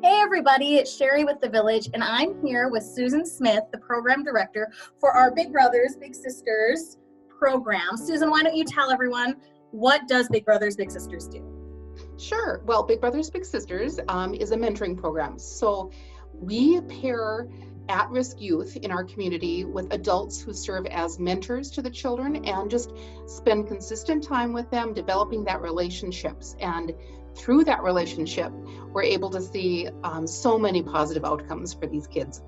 Hey everybody, it's Sherry with The Village, and I'm here with Susan Smith, the program director for our Big Brothers Big Sisters program. Susan, why don't you tell everyone, what does Big Brothers Big Sisters do? Sure. Well, Big Brothers Big Sisters is a mentoring program. So we pair at-risk youth in our community with adults who serve as mentors to the children and just spend consistent time with them, developing that relationships. And through that relationship, we're able to see so many positive outcomes for these kids.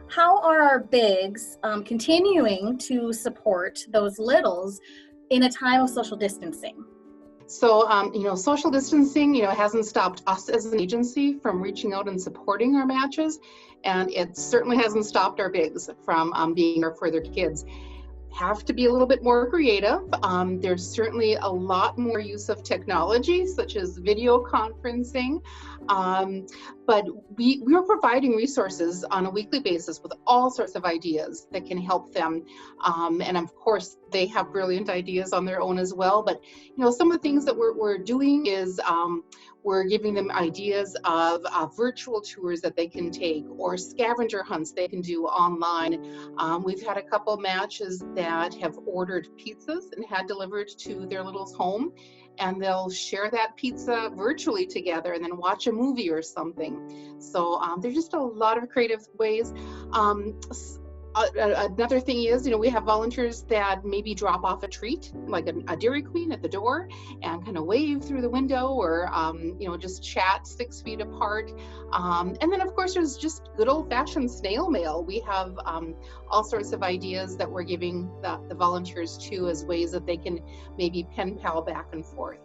How are our bigs continuing to support those littles in a time of social distancing? So, social distancing, hasn't stopped us as an agency from reaching out and supporting our matches, and it certainly hasn't stopped our bigs from being there for their kids. Have to be a little bit more creative. There's certainly a lot more use of technology, such as video conferencing, but we're providing resources on a weekly basis with all sorts of ideas that can help them. And of course, they have brilliant ideas on their own as well. But some of the things that we're doing is we're giving them ideas of virtual tours that they can take or scavenger hunts they can do online. We've had a couple matches that have ordered pizzas and had delivered to their little's home, and they'll share that pizza virtually together and then watch a movie or something. So there's just a lot of creative ways. Another thing is, we have volunteers that maybe drop off a treat, like a Dairy Queen at the door, and kind of wave through the window, or just chat 6 feet apart. And then, of course, there's just good old-fashioned snail mail. We have all sorts of ideas that we're giving the volunteers too, as ways that they can maybe pen pal back and forth.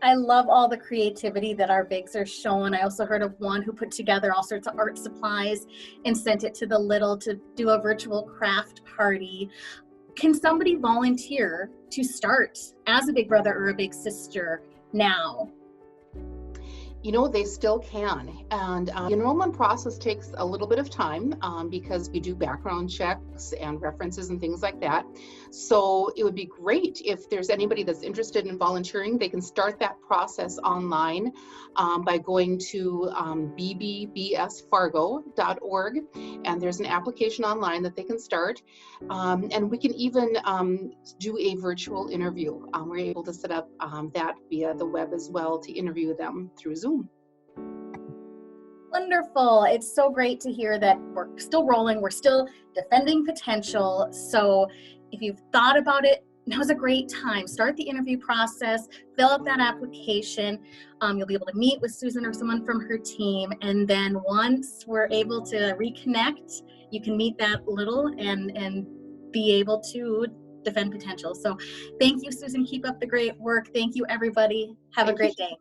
I love all the creativity that our bigs are showing. I also heard of one who put together all sorts of art supplies and sent it to the little to do a virtual craft party. Can somebody volunteer to start as a big brother or a big sister now? They still can. And the enrollment process takes a little bit of time because we do background checks and references and things like that. So it would be great if there's anybody that's interested in volunteering. They can start that process online by going to bbbsfargo.org, and there's an application online that they can start. And we can even do a virtual interview. We're able to set up that via the web as well to interview them through Zoom. Wonderful. It's so great to hear that we're still rolling. We're still defending potential. So if you've thought about it, now's a great time. Start the interview process, fill out that application. You'll be able to meet with Susan or someone from her team. And then once we're able to reconnect, you can meet that little and be able to defend potential. So thank you, Susan. Keep up the great work. Thank you, everybody. Have a great day.